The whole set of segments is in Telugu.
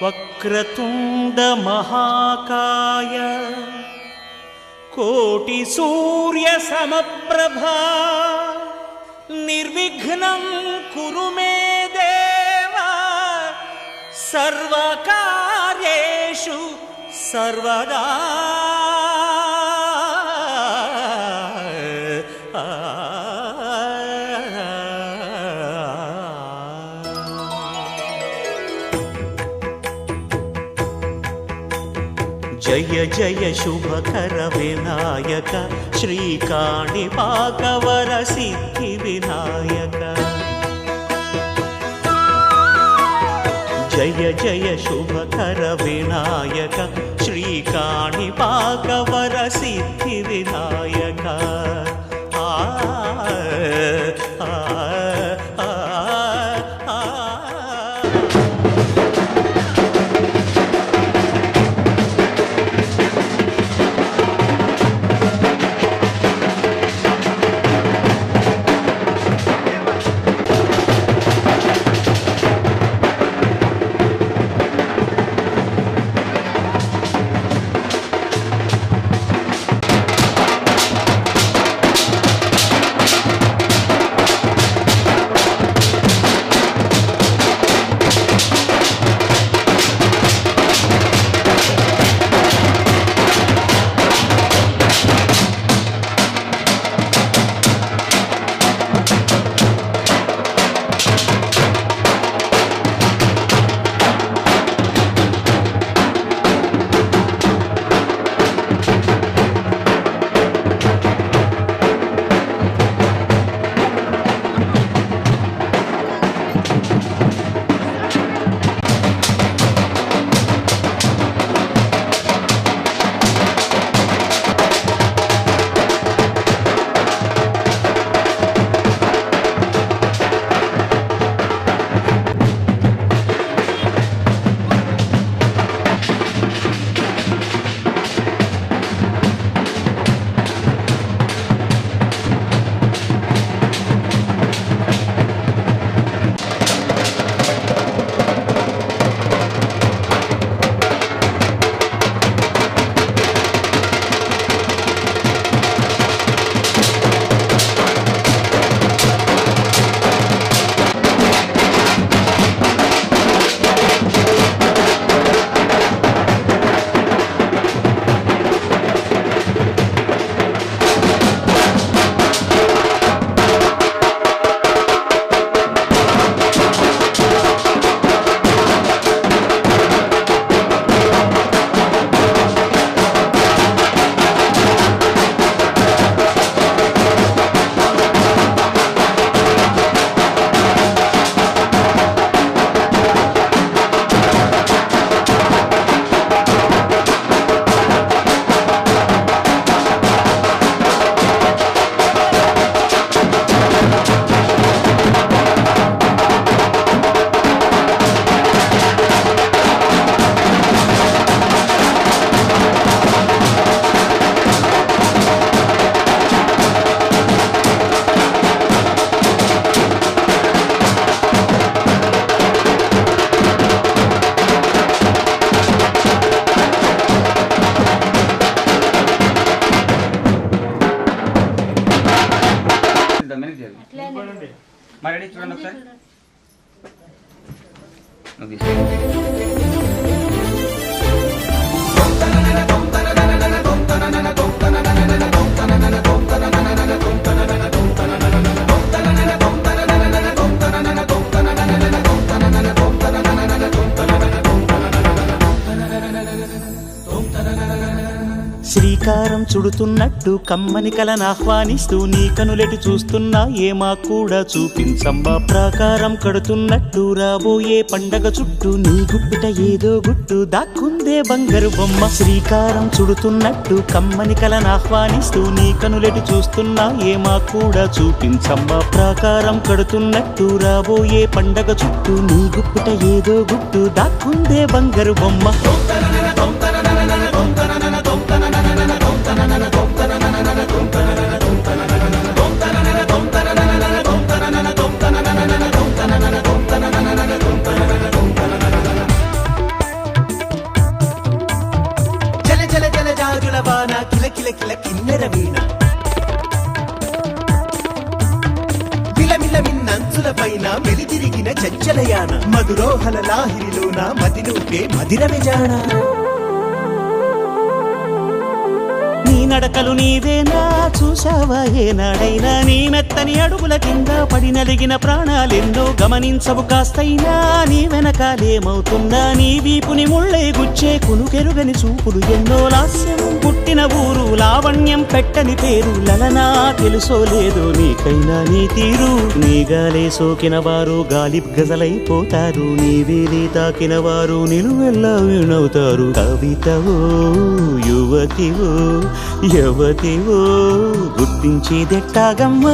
వక్రతుండ మహాకాయ కోటి సూర్య సమప్రభా నిర్విఘ్నం కురు మే దేవా సర్వకార్యేషు సర్వదా. జయ జయ శుభకర వినాయక శ్రీకాణిపాకవర సిద్ధి వినాయక. జయ జయ శుభకర వినాయక శ్రీకాణిపాకవర సిద్ధి వినాయక. మరి రెడీ చూడండి ఒకసారి. శ్రీకారం చుడుతున్నట్టు కమ్మని కలను ఆహ్వానిస్తూ నీ కనులెటు చూస్తున్నా ఏమా కూడా చూపించమ్మా. ప్రాకారం కడుతున్నట్టు రాబోయే పండగ చుట్టూ నీ గుప్పిట ఏదో గుట్టు దాక్కుందే బంగారు బొమ్మ. శ్రీకారం చుడుతున్నట్టు కమ్మని కలను ఆహ్వానిస్తూ నీ కనులెటు చూస్తున్నా ఏమా కూడా చూపించమ్మా. ప్రాకారం కడుతున్నట్టు రాబోయే పండగ చుట్టూ నీ గుప్పిట ఏదో గుట్టు దాక్కుందే బంగారు బొమ్మ. చంచలయాన మధురోహల లాహిరిలోన మదిలోకే మదిర విజాన నీ నడకలు నీవేనా చూసావా ఏనాడైనా నీ మెత్తని అడుగుల కింద పడి నలిగిన ప్రాణాలెన్నో గమనించవు కాస్తైనా నీ వెనకాలేమవుతున్నా నీ వీపుని ముళ్ళే గుచ్చే కునుకెరుగని చూపులు ఎన్నో లాస్యం పుట్టిన ఊరు లావణ్యం పెట్టని పేరు లలనా తెలుసో లేదో నీకైనా నీ తీరు నీ గాలే సోకిన వారు గాలి గజలైపోతారు నీ వేలి తాకిన వారు నిలువెల్లా వినవుతారు కవితవో యువతివో యువతివో గుర్తించేదెట్టాగమ్మ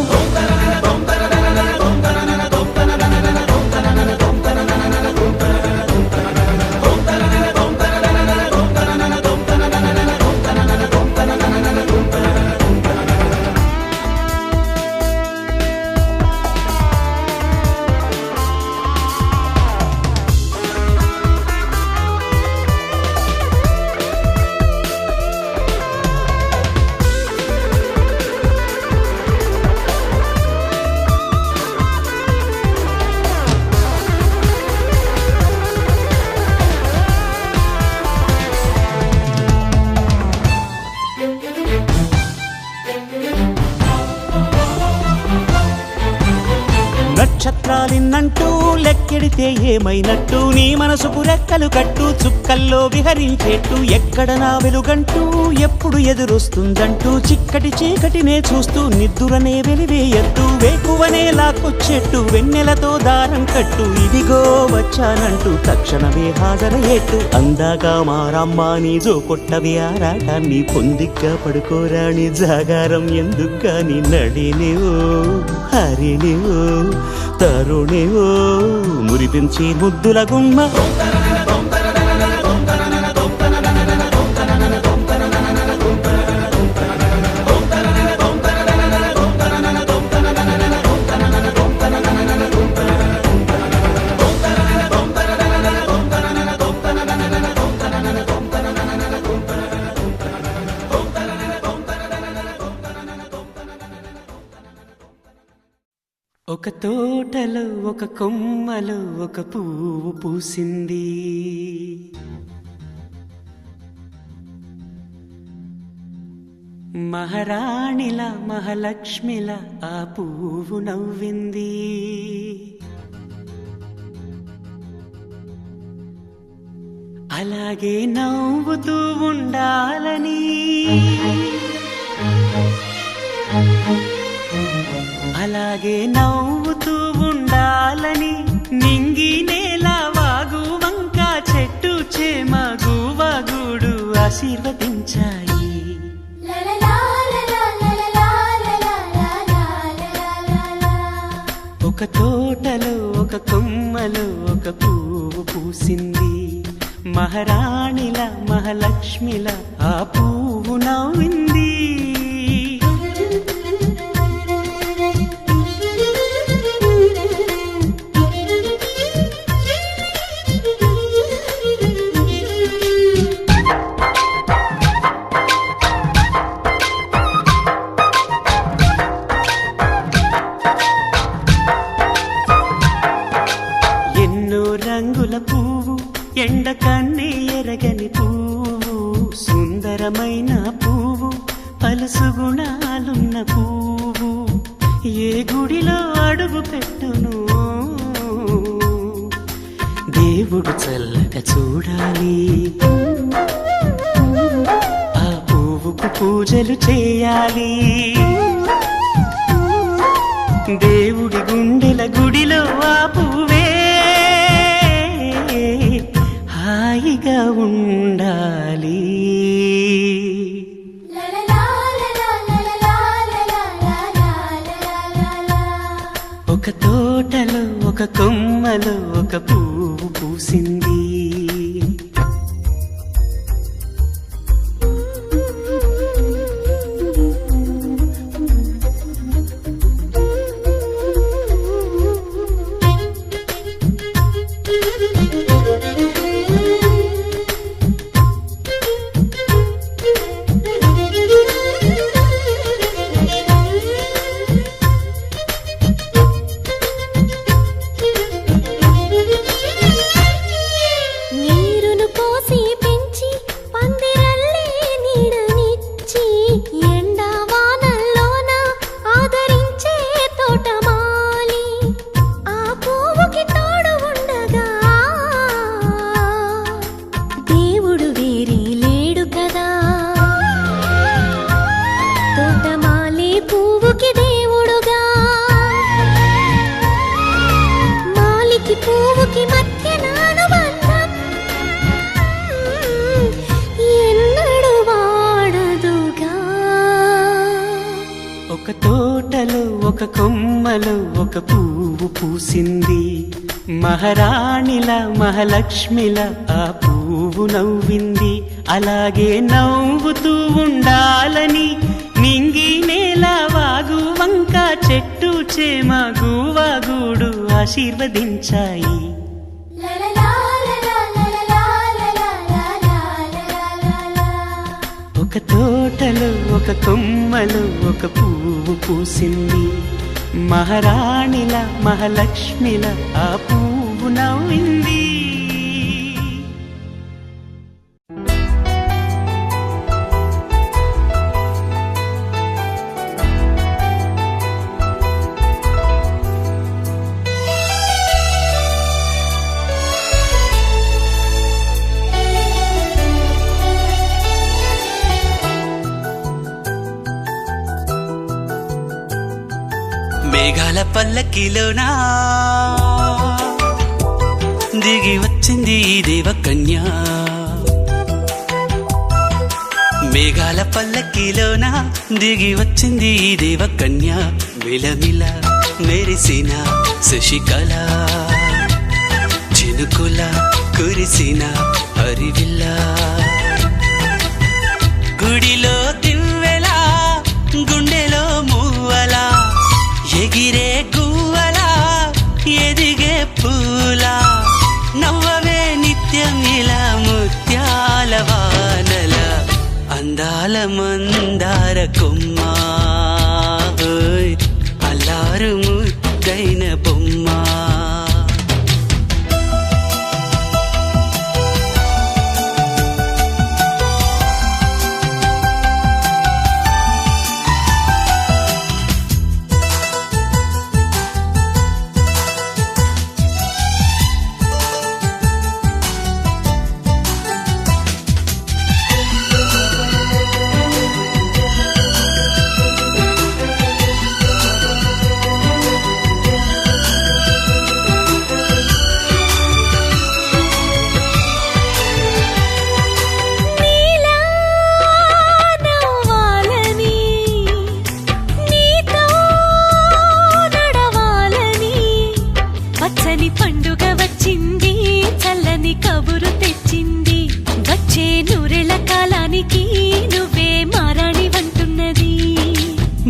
నక్షత్రాలిన్నంటూ లెక్కెడితే ఏమైనట్టు నీ మనసుకు రెక్కలు కట్టు చుక్కల్లో విహరించేట్టు ఎక్కడ నా వెలుగంటూ ఎప్పుడు ఎదురొస్తుందంటూ చిక్కటి చీకటినే చూస్తూ నిద్దురనే వెలివేయట్టు వేకువనే లాక్కొచ్చేట్టు వెన్నెలతో దారం కట్టు ఇదిగో వచ్చానంటూ తక్షణమే హాజరయ్యేట్టు అందాక మారమ్మా నీ జో కొట్టవి ఆరాటాన్ని పొందిగ్గా పడుకోరాని జాగారం ఎందుకని నడినివో హరినివో తరుణివో మురిపించి ముద్దుల గుమ్మ ఒక తోటలో ఒక కొమ్మలో ఒక పువ్వు పూసింది మహారాణిలా మహాలక్ష్మిలా ఆ పువ్వు నవ్వింది అలాగే నవ్వుతూ ఉండాలని అలాగే నవ్వుతూ ఉండాలని నింగి నేల వాగు వంక చెట్టు చేమ గువగూడు ఆశీర్వదించాయి ఒక తోటలో ఒక కొమ్మలో ఒక పువ్వు పూసింది మహారాణిల మహాలక్ష్మిల ఆ పువ్వు నవ్వింది రంగుల పువ్వు ఎండ కన్నే ఎరగని పువ్వు సుందరమైన పువ్వు పలుసు గుణాలున్న పువ్వు ఏ గుడిలో అడుగు పెట్టును దేవుడు చల్లగా చూడాలి ఆ పువ్వుకు పూజలు చేయాలి దేవుడి గుండెల గుడిలో ఆ పువ్వే హాయిగా ఉండాలి ఒక తోటలో ఒక కొమ్మలో ఒక పువ్వు పూసింది తోటలో ఒక కొమ్మలో ఒక పువ్వు పూసింది, మహారాణిలా మహాలక్ష్మిలా ఆ పువ్వు నవ్వింది. అలాగే నవ్వుతూ ఉండాలని నింగి నేల వాగు వంక చెట్టు చేమ గువాగూడు ఆశీర్వదించాయి. ఒక తోటలో ఒక కొమ్మలో ఒక పువ్వు పూసింది, మహారాణిలా మహాలక్ష్మిలా ఆ పువ్వు నవ్వింది. మేఘాల పల్లకిలోనా దిగి వచ్చింది ఈ దేవకన్య, మేఘాల పల్లకిలోనా దిగి వచ్చింది ఈ దేవకన్య. మిలమిల మెరిసిన శశికళ, చినుకుల కురిసిన హరివిల్ల, గుడిలో దివ్వెలా గుండెలో మూవలా, ఎగిరే గువ్వలా ఎదిగే పూలా, నవ్వవే నిత్యం ఇలా ముత్యాల వానల, అందాల మందార కొమ్మ, అల్లారు ముద్దైన బొమ్మ.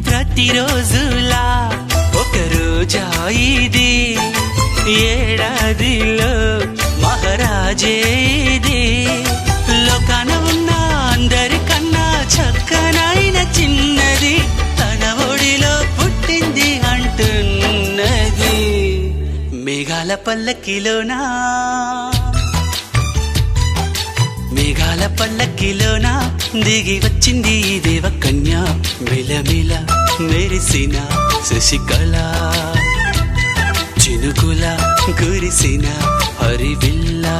ప్రతిరోజులా ఒక రోజా ఇది, ఏడాదిలో మహారాజే ఇది, లోకాన ఉన్న అందరికన్నా చక్కనైన చిన్నది, తన ఒడిలో పుట్టింది అంటున్నది. మేఘాల పల్లకిలోనా మేఘాల పల్లకిలోనా దిగి వచ్చింది ఈ దేవకన్య, మిలమిల మెరిసిన శశికళ, చినుకుల కురిసిన హరివిల్లా.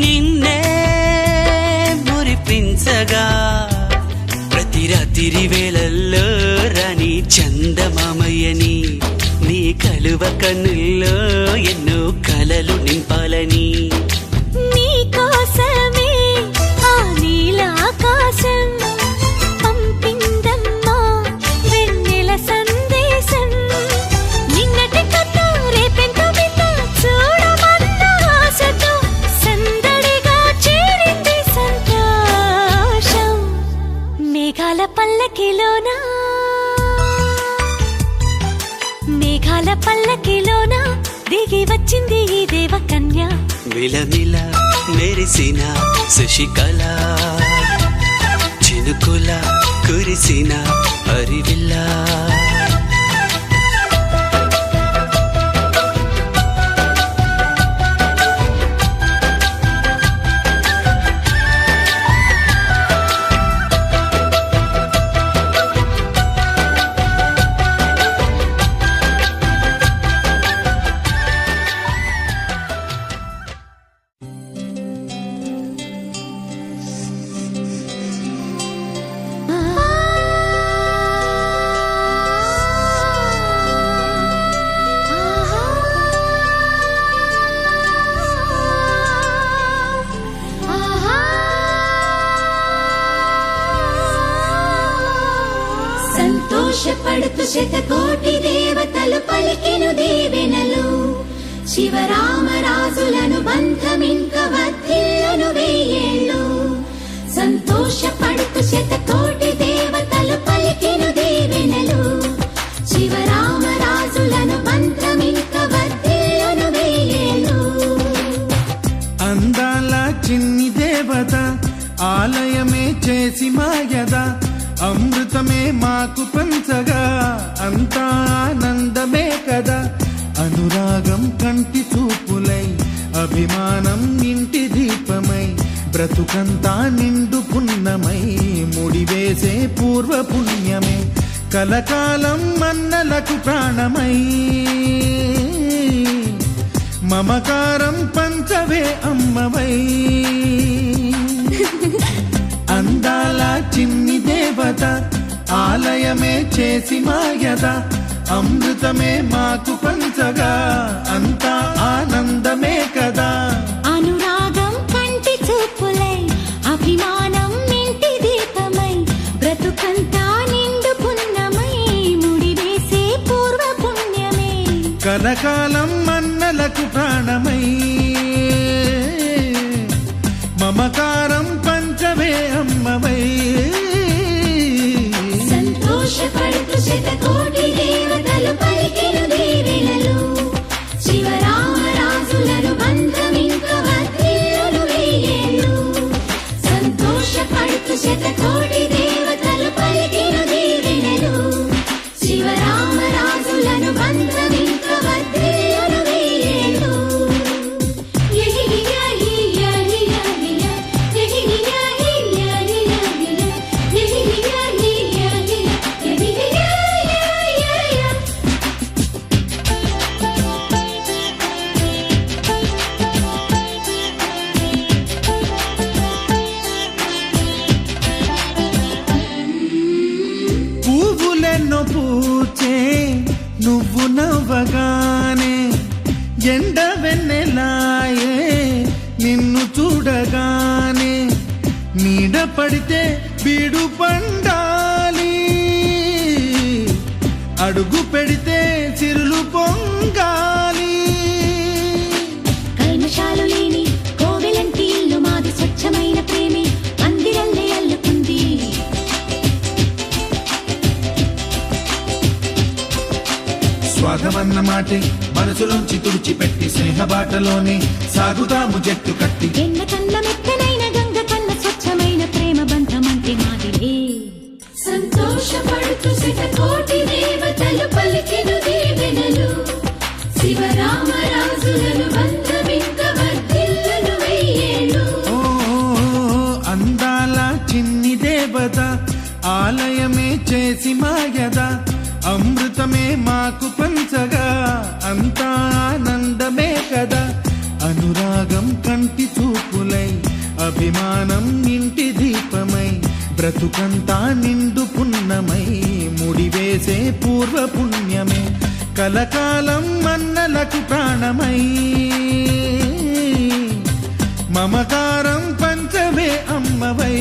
నిన్నే మురిపించగా ప్రతి రాత్రి వేళల్లో రాణి చందమామయ్యని, నీ కలువ కన్నుల్లో ఎన్నో కలలు నింపాలని, నీ కోసమే ఆ నీలాకాశం పంపిందమ్మా వెన్నెల సందేశం. నిన్నటి కథ రేపెంతో వింత చూడమన్న ఆశతో సందడిగా చేరింది సంతోషం. మేఘాల పల్లకిలోనా మేఘాల పల్లకిలోనా దిగి వచ్చింది ఈ దేవకన్య, మిలమిల మెరిసిన శశికళ, చినుకుల కురిసిన హరివిల్లా. సంతోషపడుతూ శతకోటి దేవతలు పలికెను దీవెనలు శివరామరాజులను బంధమింక వర్ధిల్లును వెయ్యేళ్ళు సంతోషపడుతూ శతకోటి దేవతలు పలికెను దీవెనలు శివరామరాజులను బంధమింక వర్ధిల్లును వెయ్యేళ్ళు అందాల చిన్ని దేవత ఆలయమే చేసి మాయద అమృతమే మాకు పంచగా అంతా ఆనందమే కదా అనురాగం కంటి చూపులై అభిమానం ఇంటి దీపమై బ్రతుకంతా నిండు పున్నమై ముడివేసే పూర్వ పుణ్యమే కలకాలం మన్నలకు ప్రాణమై మమకారం పంచవే అమ్మవై అందాల చిన్ని దేవత ఆలయమే చేసి మాయద అమృతమే మాకు పంచగా అంతా ఆనందమే కదా అనురాగం కంటి చూపులై అభిమానం ఇంటి దీపమై బ్రతుకంతా నిండు పున్నమై ముడివేసే పూర్వ పుణ్యమే కలకాలం మన్నలకు ప్రాణమై మమకారం పంచవే అమ్మవై సంతోషపడుతూ శతకోటి దేవతలు పలికెను దీవెనలు శివరామరాజులను బంధమింక వర్ధిల్లును వెయ్యేళ్ళు సంతోషపడుతూ శతకోటి దేవతలు పలికెను దీవెనలు శివరామరాజులను బంధమింక వర్ధిల్లును వెయ్యేళ్ళు పువ్వులెన్నో పూచే నువ్వు నవ్వగానే ఎండ వెన్నెలాయే నిన్ను చూడగానే నీడ పడితే బీడు పండాలి అడుగు పెడితే చిరులు పొంగాలి కల్మషాలు లేని కోవెలంటి ఇల్లు మాది స్వచ్ఛమైన ప్రేమి అందిరల్లే అల్లుకుంది స్వాగమన్న మాటే మనసులోంచి తుడిచిపెట్టి స్నేహబాటలోనే సాగుదాము జట్టు కట్టి ఎన్న కన్న మెత్తనైన గంగ కన్న స్వచ్ఛమైన ప్రేమ బంధమంటే మాదిలే సంతోషపడుతూ శతకోటి దేవతలు పలికెను దీవెనలు శివరామరాజులను బంధమింక వర్ధిల్లును వెయ్యేళ్ళు ఓ అందాల చిన్ని దేవత ఆలయమే చేసి మాయద అమృతమే మాకు పంచగా అంతా ఆనందమే కదా అనురాగం కంటి చూపులై అభిమానం ఇంటి దీపమై బ్రతుకంతా నిండు పున్నమై ముడివేసే పూర్వ పుణ్యమే కలకాలం మన్నలకు ప్రాణమై మమకారం పంచవే అమ్మవై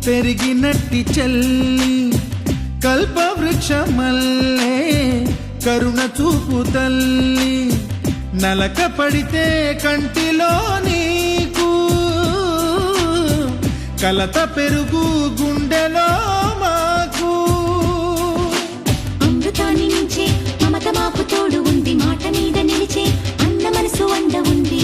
పెరిగినట్టి చెల్లి కల్పవృక్షమల్లే కరుణ చూపు తల్లి నలక పడితే కంటిలో నీకు కలత పెరుగు గుండెలో మాకు అమృతాన్ని మించే మమత మాకు తోడు ఉంది మాట మీద నిలిచే అన్న మనసు అండ ఉంది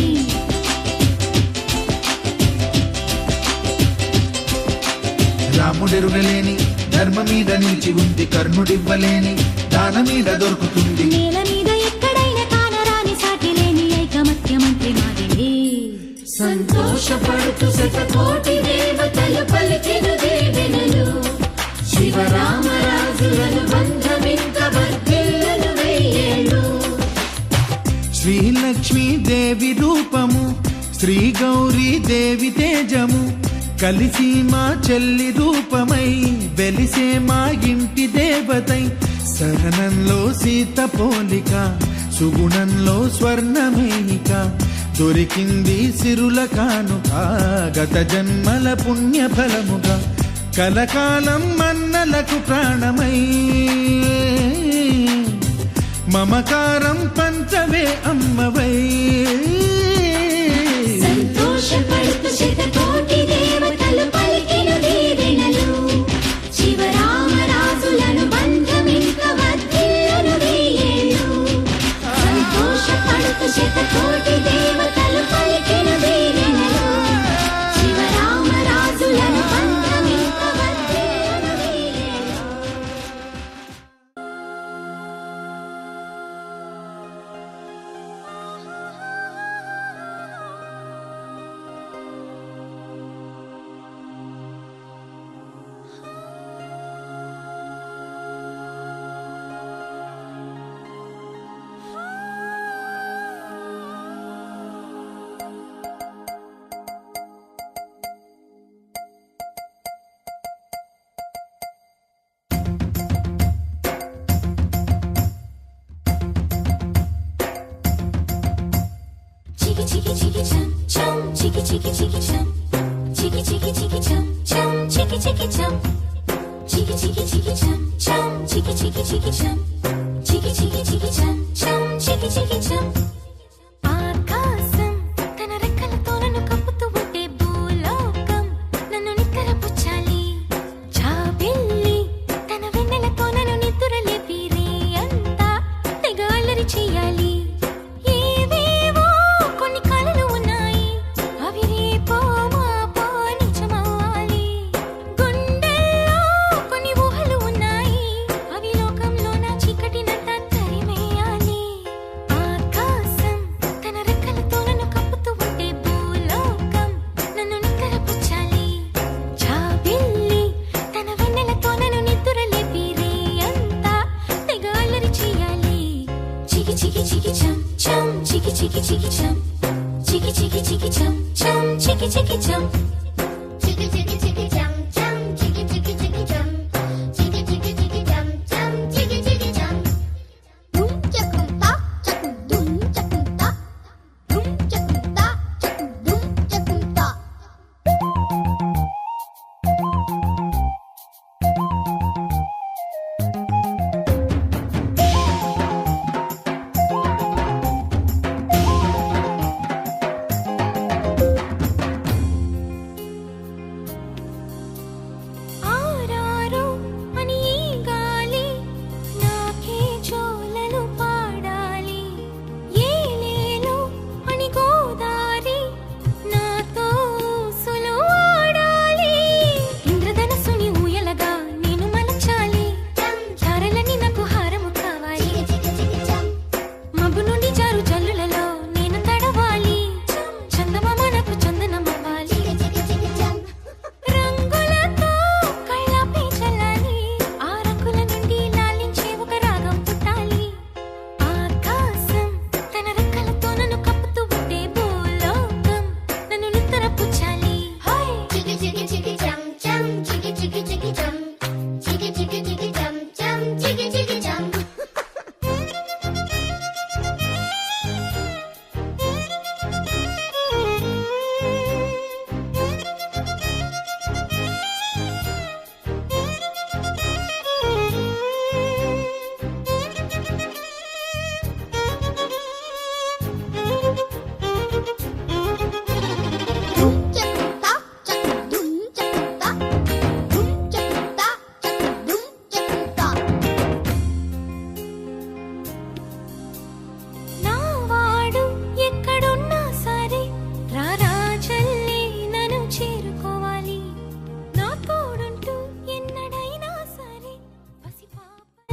రాముడెరుగలేని ధర్మ కర్మ మీద నిలిచి ఉంది కర్ణుడివ్వలేని దాన మీద దొరుకుతుంది. నేల మీద ఎక్కడైనా కానరాని సాటి లేని ఐకమత్యమంత్రి మాదిలే. సంతోషపడుతూ శతకోటి దేవతలు పలికెను దీవెనలు. శివరామరాజులను బంధమింక వర్ధిల్లును వెయ్యేళ్ళు. శ్రీలక్ష్మీ దేవి రూపము శ్రీ గౌరీ దేవి తేజము కలిసి మా చెల్లి రూపమై వెలిసే మా ఇంటి దేవతై. సహనంలో సీత పోలిక సుగుణంలో స్వర్ణమేనిక దొరికింది సిరుల కానుక గత జన్మల పుణ్య ఫలముగా కలకాలం మన్నలకు ప్రాణమై మమకారం పంచవే అమ్మవై. సంతోషపడుతూ శతకోటి దేవతలు పలికెను దీవెనలు. శివరామరాజులను బంధమింక వర్ధిల్లును వెయ్యేళ్ళు. సంతోషపడుతూ శతకోటి దేవతలు పలికెను దీవెనలు. శివరామరాజులను బంధమింక వర్ధిల్లును వెయ్యేళ్ళు. Chiki chiki chiki chum chum, chiki chiki chiki chum, chiki chiki chiki chum chum, chiki chiki chum, chiki chiki chiki chum chum, chiki chiki chiki chum, chiki chiki chiki chum chum, chiki chiki chum. ఆకాశం తన రెక్కలతో నన్ను కప్పుతూ ఉంటే భూలోకం నన్ను నిక్కరపుచ్చాలి. జాబిల్లి తన వెన్నెలతో నన్ను నిద్రలేపి రే అంతా తెగ అల్లరి చెయ్యాలి. ఏవేవో కొన్ని కలలు ఉన్నాయి అవి రేపో మాపో నిజమవ్వాలి. గుండెల్లో కొన్ని ఊహలు ఉన్నాయి అవి లోకంలో నా చీకటినంతా తరిమేయాలి. ఆకాశం తన రెక్కలతో నన్ను కప్పుతూ ఉంటే భూలోకం నన్ను నిక్కరపుచ్చాలి. జాబిల్లి తన వెన్నెలతో నన్ను నిద్రలేపి రే అంతా తెగ అల్లరి చెయ్యాలి. చికి చికి చికి చం చం, చికి చికి చికి చం, చికి చికి చికి చం చం, చికి చికి చం.